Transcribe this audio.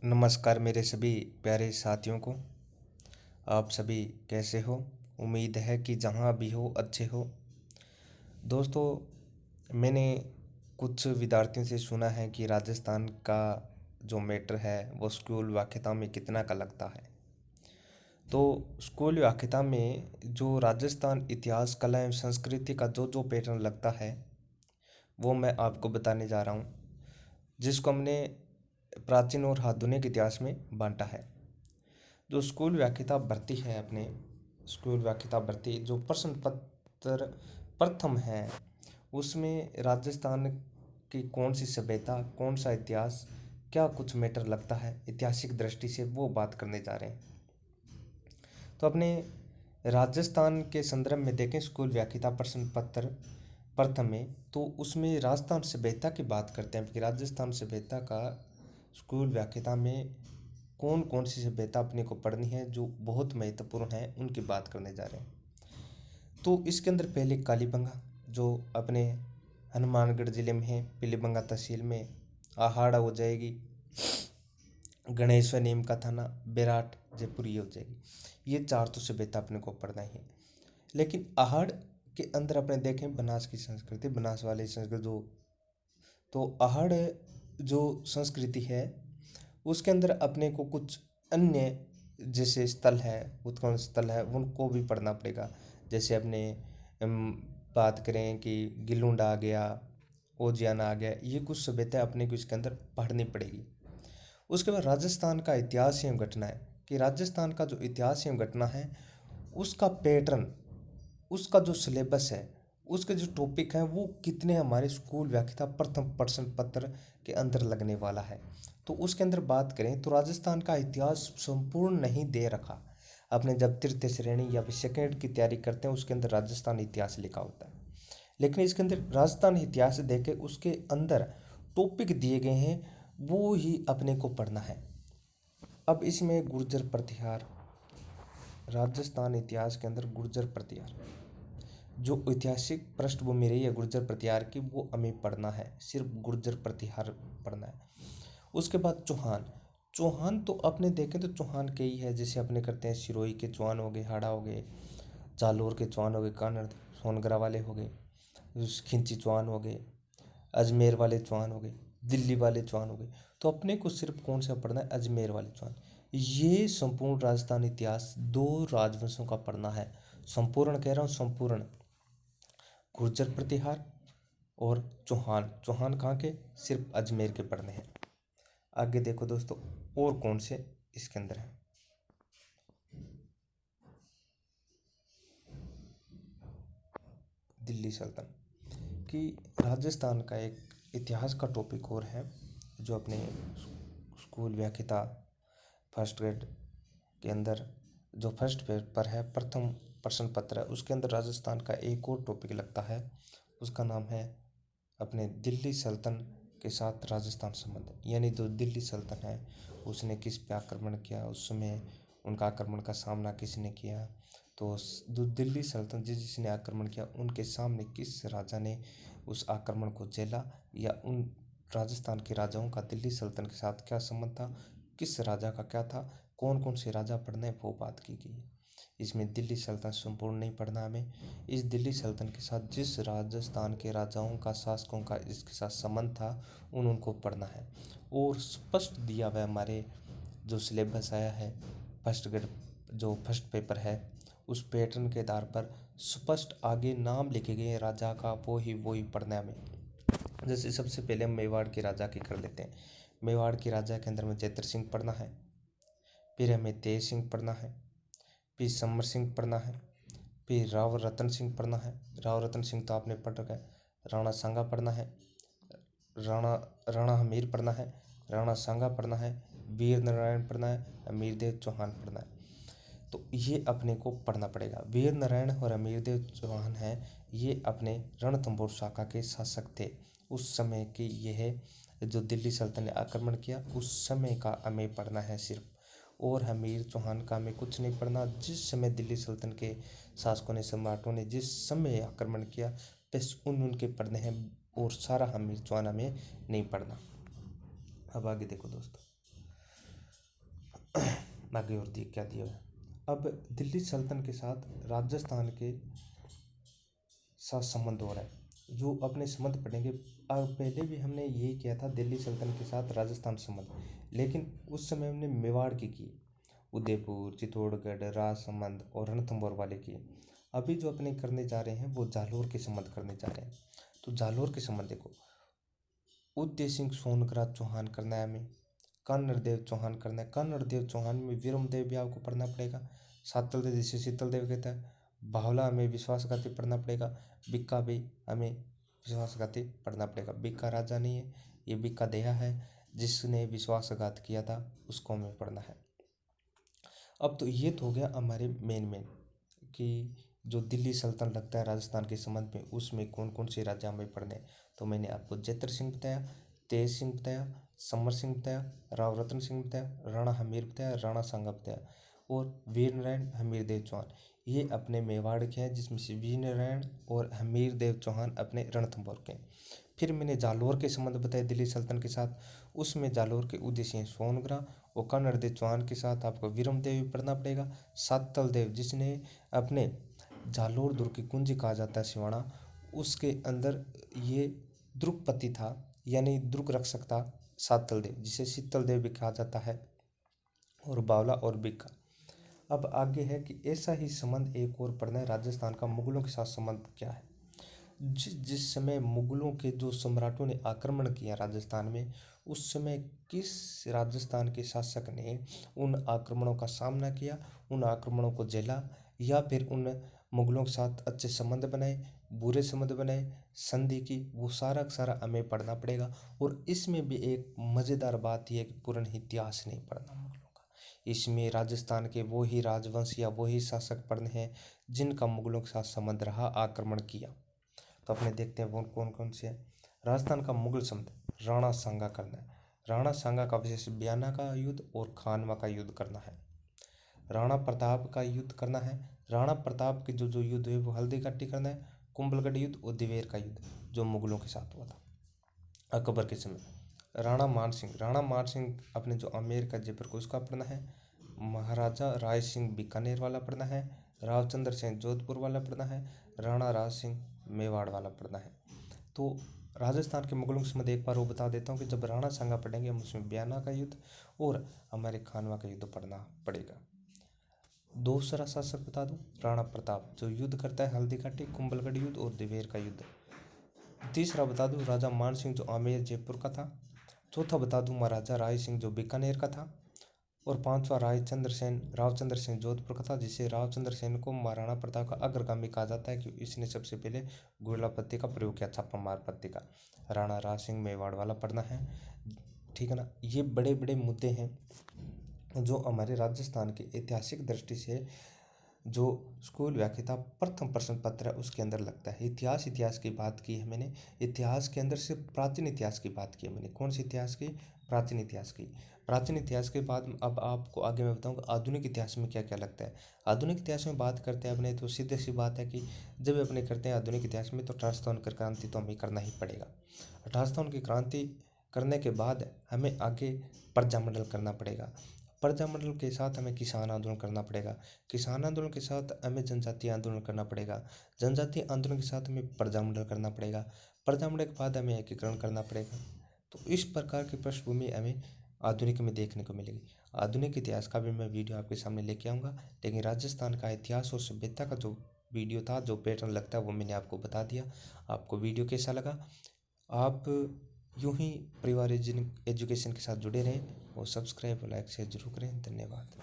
नमस्कार मेरे सभी प्यारे साथियों को। आप सभी कैसे हो? उम्मीद है कि जहाँ भी हो अच्छे हो। दोस्तों, मैंने कुछ विद्यार्थियों से सुना है कि राजस्थान का जो मैटर है वो स्कूल व्याख्याता में कितना का लगता है। तो स्कूल व्याख्याता में जो राजस्थान इतिहास, कला एवं संस्कृति का जो जो पैटर्न लगता है वो मैं आपको बताने जा रहा हूँ, जिसको हमने प्राचीन और आधुनिक इतिहास में बांटा है। जो स्कूल व्याख्याता भर्ती है, अपने स्कूल व्याख्याता भर्ती जो प्रश्न पत्र प्रथम है, उसमें राजस्थान की कौन सी सभ्यता, कौन सा इतिहास, क्या कुछ मैटर लगता है ऐतिहासिक दृष्टि से, वो बात करने जा रहे हैं। तो अपने राजस्थान के संदर्भ में देखें स्कूल व्याख्याता प्रश्न पत्र प्रथम में, तो उसमें राजस्थान सभ्यता की बात करते हैं कि राजस्थान सभ्यता का स्कूल व्याख्याता में कौन कौन सी सभ्यता अपने को पढ़नी है जो बहुत महत्वपूर्ण है, उनकी बात करने जा रहे हैं। तो इसके अंदर पहले कालीबंगा, जो अपने हनुमानगढ़ जिले में है, पीलीबंगा तहसील में आहाड़ा हो जाएगी, गणेश्वर नीम का थाना, बेराट जयपुर, ये हो जाएगी। ये चार तो सभ्यता अपने को पढ़ना ही है। लेकिन आहाड़ के अंदर अपने देखें बनास की संस्कृति, बनास वाली संस्कृति तो आहाड़ जो संस्कृति है उसके अंदर अपने को कुछ अन्य जैसे स्थल है, उत्खनन स्थल है, उनको भी पढ़ना पड़ेगा। जैसे अपने बात करें कि गिलुंडा आ गया, ओजियाना आ गया, ये कुछ सभ्यता अपने को इसके अंदर पढ़नी पड़ेगी। उसके बाद राजस्थान का इतिहास एवं घटना है कि राजस्थान का जो इतिहास एवं घटना है उसका पैटर्न, उसका जो सिलेबस है, उसके जो टॉपिक हैं वो कितने हमारे स्कूल व्याख्याता प्रथम प्रश्न पत्र के अंदर लगने वाला है। तो उसके अंदर बात करें तो राजस्थान का इतिहास संपूर्ण नहीं दे रखा। आपने जब तृतीय श्रेणी या फिर सेकेंड की तैयारी करते हैं उसके अंदर राजस्थान इतिहास लिखा होता है, लेकिन इसके अंदर राजस्थान इतिहास देखे उसके अंदर टॉपिक दिए गए हैं, वो ही अपने को पढ़ना है। अब इसमें गुर्जर प्रतिहार, राजस्थान इतिहास के अंदर गुर्जर प्रतिहार जो ऐतिहासिक पृष्ठभूमि रही है गुर्जर प्रतिहार की, वो हमें पढ़ना है, सिर्फ गुर्जर प्रतिहार पढ़ना है। उसके बाद चौहान, चौहान तो अपने देखें तो चौहान के ही है, जैसे अपने करते हैं सिरोही के चौहान हो गए, हाड़ा हो गए, जालोर के चौहान हो गए, कानड़ सोनगरा वाले हो गए, खिंची चौहान हो गए, अजमेर वाले चौहान हो गए, दिल्ली वाले चौहान हो गए। तो अपने को सिर्फ कौन सा पढ़ना है? अजमेर वाले चौहान। ये संपूर्ण राजस्थान इतिहास दो राजवंशों का पढ़ना है, संपूर्ण कह रहा हूँ, संपूर्ण। गुर्जर प्रतिहार और चौहान, चौहान कहाँ के? सिर्फ अजमेर के पढ़ने हैं। आगे देखो दोस्तों और कौन से इसके अंदर है। दिल्ली सल्तनत कि राजस्थान का एक इतिहास का टॉपिक और है जो अपने स्कूल व्याख्याता फर्स्ट ग्रेड के अंदर जो फर्स्ट पेपर है, प्रथम प्रश्न पत्र है, उसके अंदर राजस्थान का एक और टॉपिक लगता है, उसका नाम है अपने दिल्ली सल्तनत के साथ राजस्थान संबंध। यानी जो दिल्ली सल्तनत है उसने किस पे आक्रमण किया, उस समय उनका आक्रमण का सामना किसने किया, तो जो दिल्ली सल्तनत जिसने आक्रमण किया उनके सामने किस राजा ने उस आक्रमण को झेला, या उन राजस्थान के राजाओं का दिल्ली सल्तनत के साथ क्या संबंध था, किस राजा का क्या था, कौन कौन से राजा पढ़ने हैं, वो बात की गई है। इसमें दिल्ली सल्तनत संपूर्ण नहीं पढ़ना हमें, इस दिल्ली सल्तनत के साथ जिस राजस्थान के राजाओं का, शासकों का इसके साथ संबंध था उनको पढ़ना है। और स्पष्ट दिया हुआ हमारे जो सिलेबस आया है फर्स्ट ग्रेड जो फर्स्ट पेपर है, उस पैटर्न के आधार पर स्पष्ट आगे नाम लिखे गए राजा का, वो ही पढ़ना है हमें। जैसे सबसे पहले हम मेवाड़ के राजा की कर लेते हैं। मेवाड़ के राजा के अंदर में चैत्र सिंह पढ़ना है, फिर हमें तेज सिंह पढ़ना है, फिर समर सिंह पढ़ना है, फिर राव रतन सिंह पढ़ना है। राव रतन सिंह तो आपने पढ़ रखा है। राणा सांगा पढ़ना है, राणा राणा हमीर पढ़ना है, राणा सांगा पढ़ना है, वीर नारायण पढ़ना है, अमीरदेव चौहान पढ़ना है। तो ये अपने को पढ़ना पड़ेगा। वीर नारायण और अमीरदेव चौहान हैं, ये अपने रणथंभौर शाखा के शासक थे। उस समय की यह जो दिल्ली सल्तनत ने आक्रमण किया उस समय का हमें पढ़ना है सिर्फ, और हमीर चौहान का हमें कुछ नहीं पढ़ना। जिस समय दिल्ली सल्तनत के शासकों ने, सम्राटों ने जिस समय आक्रमण किया बस उनके पढ़ने हैं, और सारा हमीर चौहान हमें नहीं पढ़ना। अब आगे देखो दोस्तों, नागौर क्या दिया है। अब दिल्ली सल्तनत के साथ राजस्थान के साथ संबंध हो रहा है, जो अपने संबंध पढ़ेंगे। पहले भी हमने यही किया था दिल्ली सल्तनत के साथ राजस्थान संबंध, लेकिन उस समय हमने मेवाड़ की उदयपुर, चित्तौड़गढ़, राजसमंद और रणथंभौर वाले किए। अभी जो अपने करने जा रहे हैं वो जालोर के संबंध करने जा रहे हैं। तो जालोर के संबंध देखो, उदय सिंह सोनग्राज चौहान करना है हमें, कन्नड़देव चौहान करना है। कन्नड़देव चौहान में वीरमदेव भी आपको पढ़ना पड़ेगा, सातल देव जिसे शीतल देव कहता है, बावला हमें विश्वासघाती पढ़ना पड़ेगा, बिक्का भी हमें विश्वासघाती पढ़ना पड़ेगा। बिक्का राजा नहीं है, ये बिक्का देहा है जिसने विश्वासघात किया था, उसको हमें पढ़ना है। अब तो ये तो हो गया हमारे मेन कि जो दिल्ली सल्तनत लगता है राजस्थान के संबंध में, उसमें कौन कौन से राजा हमें पढ़ने हैं। तो मैंने आपको जैत्र सिंह बताया, तेज सिंह बताया, समर सिंह बताया, राव रतन सिंह बताया, राणा हमीर बताया, राणा सांगा बताया और वीर नारायण हमीर देव चौहान, ये अपने मेवाड़ के हैं, जिसमें से वीर नारायण और हमीर देव चौहान अपने रणथंभौर के हैं। फिर मैंने जालोर के संबंध बताए दिल्ली सल्तनत के साथ, उसमें जालोर के उदय सिंह सोनग्रा और कन्नड़देव चौहान के साथ आपको वीरमदेव भी पढ़ना पड़ेगा। सातल देव जिसने अपने जालोर दुर्ग की कुंजी कहा जाता है सिवाड़ा, उसके अंदर ये द्रुपति था, यानी दुर्ग रक्षक था सातल देव, जिसे शीतल देव भी कहा जाता है, और बावला और बिक्का। अब आगे है कि ऐसा ही संबंध एक और पढ़ना है राजस्थान का मुगलों के साथ संबंध क्या है। जिस समय मुगलों के जो सम्राटों ने आक्रमण किया राजस्थान में, उस समय किस राजस्थान के शासक ने उन आक्रमणों का सामना किया, उन आक्रमणों को झेला, या फिर उन मुगलों के साथ अच्छे संबंध बनाए, बुरे संबंध बनाए, संधि की, वो सारा का सारा हमें पढ़ना पड़ेगा। और इसमें भी एक मज़ेदार बात यह है कि पूर्ण इतिहास नहीं पढ़ना मुगलों का, इसमें राजस्थान के वो ही राजवंश या वो ही शासक पढ़ने हैं जिनका मुगलों के साथ संबंध रहा, आक्रमण किया। तो अपने देखते हैं वो कौन कौन से हैं। राजस्थान का मुगल संबंध, राणा सांगा करना है। राणा सांगा का विशेष बयाना का युद्ध और खानवा का युद्ध करना है। राणा प्रताप का युद्ध करना है। राणा प्रताप के जो युद्ध है वो हल्दी घाटी करना है, कुंभलगढ़ युद्ध और दिवेर का युद्ध जो मुगलों के साथ हुआ था अकबर के समय। राणा मान सिंह अपने जो आमेर का जयपुर को उसका पढ़ना है। महाराजा राय सिंह बीकानेर वाला पढ़ना है। रावचंद्र सिंह जोधपुर वाला पढ़ना है। राणा राज सिंह मेवाड़ वाला पढ़ना है। तो राजस्थान के मुगलों के संबंध एक बार वो बता देता हूँ कि जब राणा सांगा पढ़ेंगे हम उसमें बयाना का युद्ध और हमारे खानवा का युद्ध पढ़ना पड़ेगा। दूसरा शासक बता दूं, राणा प्रताप जो युद्ध करता है हल्दी घाटी, कुंभलगढ़ युद्ध और दिवेर का युद्ध। तीसरा बता दूं राजा मान सिंह जो आमेर जयपुर का था। चौथा बता दूं महाराजा राय सिंह जो बीकानेर का था। और पांचवा रावचंद्र सेन जोधपुर का था, जिसे रावचंद्र सेन को महाराणा प्रताप का अग्रगामी कहा जाता है कि इसने सबसे पहले गुड़ला पत्ती का प्रयोग किया, छापामार पत्ती का। राणा राज सिंह मेवाड़ वाला पढ़ना है, ठीक है ना। ये बड़े बड़े मुद्दे हैं जो हमारे राजस्थान के ऐतिहासिक दृष्टि से जो स्कूल व्याख्याता प्रथम प्रश्न पत्र है उसके अंदर लगता है। इतिहास की बात की है मैंने, इतिहास के अंदर से प्राचीन इतिहास की बात की है मैंने। कौन सी इतिहास की? प्राचीन इतिहास की। प्राचीन इतिहास के बाद अब आपको आगे मैं बताऊंगा आधुनिक इतिहास में क्या क्या लगता है। आधुनिक इतिहास में बात करते हैं अपने, तो सीधे सी बात है कि जब अपने करते हैं आधुनिक इतिहास में, तो 1857 की क्रांति तो हमें करना ही पड़ेगा। 1857 की क्रांति करने के बाद हमें आगे प्रजामंडल करना पड़ेगा। प्रजामंडल के साथ हमें किसान आंदोलन करना पड़ेगा। किसान आंदोलन के साथ हमें जनजातीय आंदोलन करना पड़ेगा। जनजातीय आंदोलन के साथ हमें प्रजामंडल करना पड़ेगा। प्रजामंडल के बाद हमें एकीकरण करना पड़ेगा। तो इस प्रकार की पृष्ठभूमि हमें आधुनिक में देखने को मिलेगी। आधुनिक इतिहास का भी मैं वीडियो आपके सामने लेके आऊँगा, लेकिन राजस्थान का इतिहास और सभ्यता का जो वीडियो था, जो पैटर्न लगता है, वो मैंने आपको बता दिया। आपको वीडियो कैसा लगा? आप यूं ही परिवार एजुकेशन के साथ जुड़े रहें और सब्सक्राइब और लाइक शेयर जरूर करें। धन्यवाद।